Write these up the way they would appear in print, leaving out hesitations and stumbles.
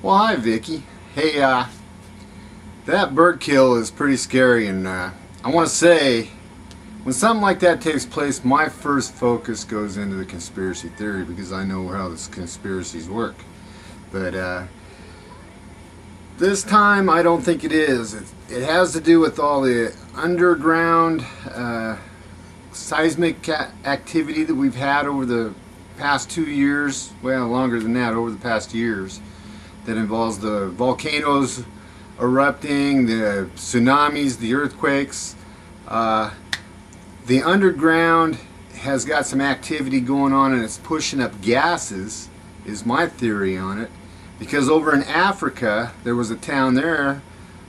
Well, hi, Vicky. Hey, that bird kill is pretty scary, and I want to say, when something like that takes place, my first focus goes into the conspiracy theory because I know how these conspiracies work. But this time, I don't think it is. It has to do with all the underground seismic activity that we've had over the past 2 years, well, longer than that, over the past years, that involves the volcanoes erupting, the tsunamis, the earthquakes. The underground has got some activity going on, and it's pushing up gases, is my theory on it. Because over in Africa, there was a town there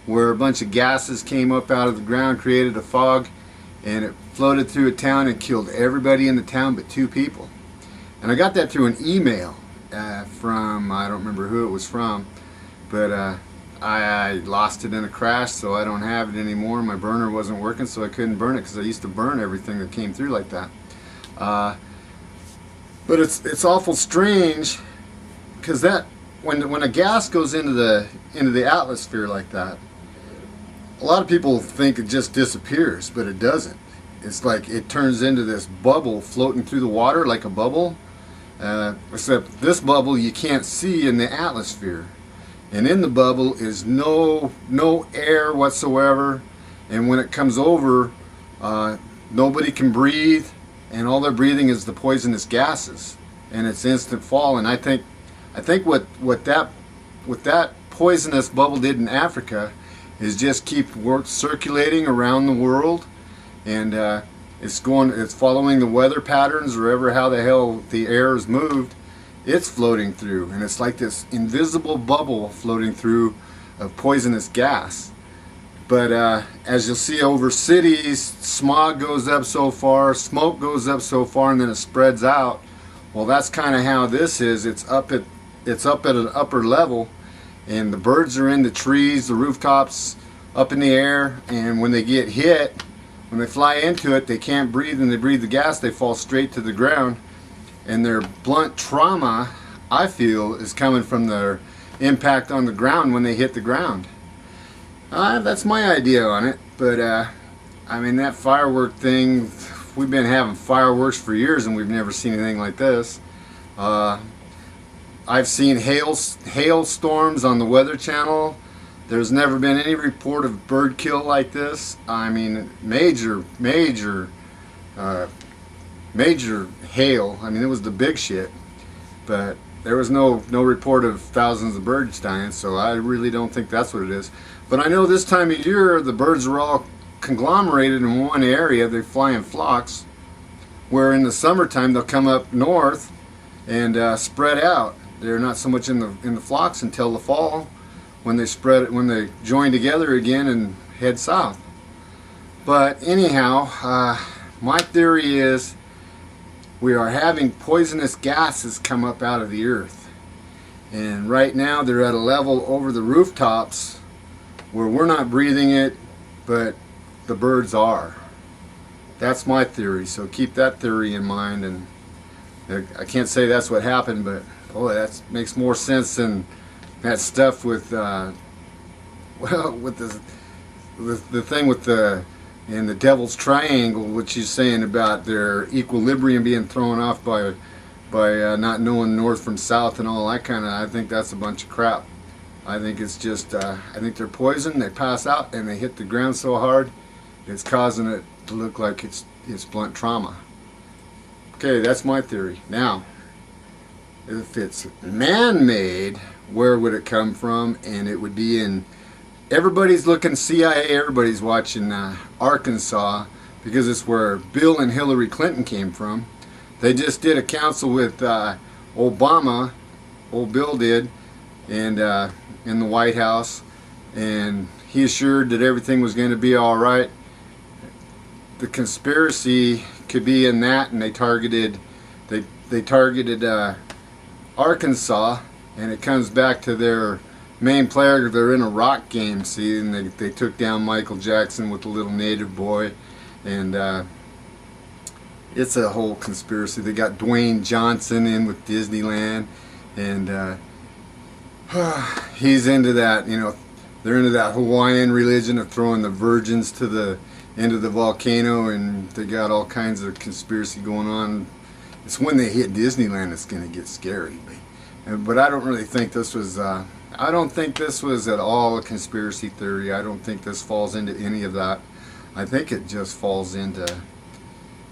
where a bunch of gases came up out of the ground, created a fog, and it floated through a town and killed everybody in the town but 2 people. And I got that through an email from, I don't remember who it was from, but I lost it in a crash, so I don't have it anymore. My burner wasn't working, so I couldn't burn it because I used to burn everything that came through like that. But it's awful strange because that when a gas goes into the atmosphere like that, a lot of people think it just disappears, but it doesn't. It's like it turns into this bubble floating through the water like a bubble, except this bubble you can't see in the atmosphere. And in the bubble is no air whatsoever, and when it comes over, nobody can breathe, and all they're breathing is the poisonous gases, and it's instant fall. And I think what that poisonous bubble did in Africa is just keep circulating around the world, and it's following the weather patterns, or ever how the hell the air is moved. It's floating through, and it's like this invisible bubble floating through of poisonous gas. But as you'll see over cities, smog goes up so far, smoke goes up so far, and then it spreads out. Well, that's kind of how this is. It's up at an upper level, and the birds are in the trees, the rooftops, up in the air, and when they get hit, when they fly into it, they can't breathe, and they breathe the gas, they fall straight to the ground. And their blunt trauma, I feel, is coming from their impact on the ground when they hit the ground. That's my idea on it. But I mean, that firework thing, we've been having fireworks for years and we've never seen anything like this. I've seen hailstorms on the Weather Channel. There's never been any report of bird kill like this. I mean, major hail. I mean, it was the big shit, but there was no report of thousands of birds dying, so I really don't think that's what it is. But I know this time of year the birds are all conglomerated in one area. They fly in flocks, where in the summertime they'll come up north and spread out. They're not so much in the flocks until the fall, when they join together again and head south. But anyhow, my theory is we are having poisonous gases come up out of the earth, and right now they're at a level over the rooftops where we're not breathing it, but the birds are. That's my theory, so keep that theory in mind. And I can't say that's what happened, but boy, that makes more sense than that stuff with well, with the thing with the and the Devil's Triangle, which he's saying about their equilibrium being thrown off by not knowing north from south and all that kind of. I think that's a bunch of crap. I think it's just I think they're poisoned. They pass out and they hit the ground so hard, it's causing it to look like it's blunt trauma. Okay, that's my theory. Now, if it's man-made, where would it come from? And it would be in. Everybody's looking CIA, everybody's watching Arkansas, because it's where Bill and Hillary Clinton came from. They just did a council with Obama, old Bill did, and in the White House, and he assured that everything was going to be all right. The conspiracy could be in that, and they targeted Arkansas, and it comes back to their main player. They're in a rock game, see, and they took down Michael Jackson with the little native boy, and it's a whole conspiracy. They got Dwayne Johnson in with Disneyland, and he's into that, you know, they're into that Hawaiian religion of throwing the virgins to the into the volcano, and they got all kinds of conspiracy going on. It's when they hit Disneyland it's going to get scary. But I don't really think this was, I don't think this was at all a conspiracy theory. I don't think this falls into any of that. I think it just falls into,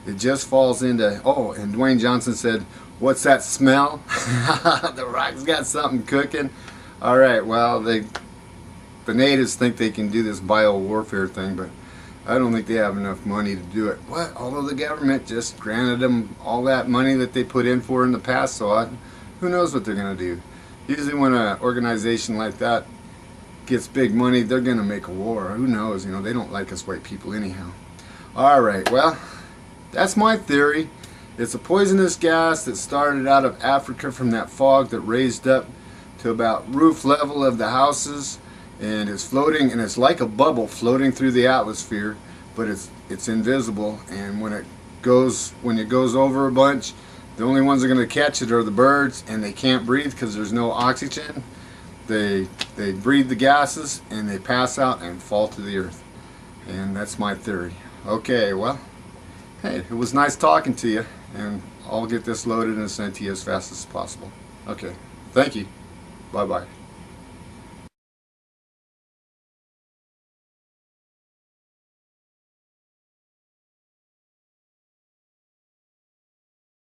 oh, and Dwayne Johnson said, "What's that smell?" The Rock's got something cooking. All right, well, the natives think they can do this bio-warfare thing, but I don't think they have enough money to do it. What? Although the government just granted them all that money that they put in for in the past, so who knows what they're going to do. Usually when an organization like that gets big money, they're going to make a war. Who knows? You know, they don't like us white people anyhow. All right, well, that's my theory. It's a poisonous gas that started out of Africa from that fog that raised up to about roof level of the houses, and it's floating, and it's like a bubble floating through the atmosphere, but it's invisible, and when it goes over a bunch, the only ones that are going to catch it are the birds, and they can't breathe because there's no oxygen. They breathe the gases and they pass out and fall to the earth. And that's my theory. Okay, well, hey, it was nice talking to you, and I'll get this loaded and sent to you as fast as possible. Okay, thank you. Bye-bye.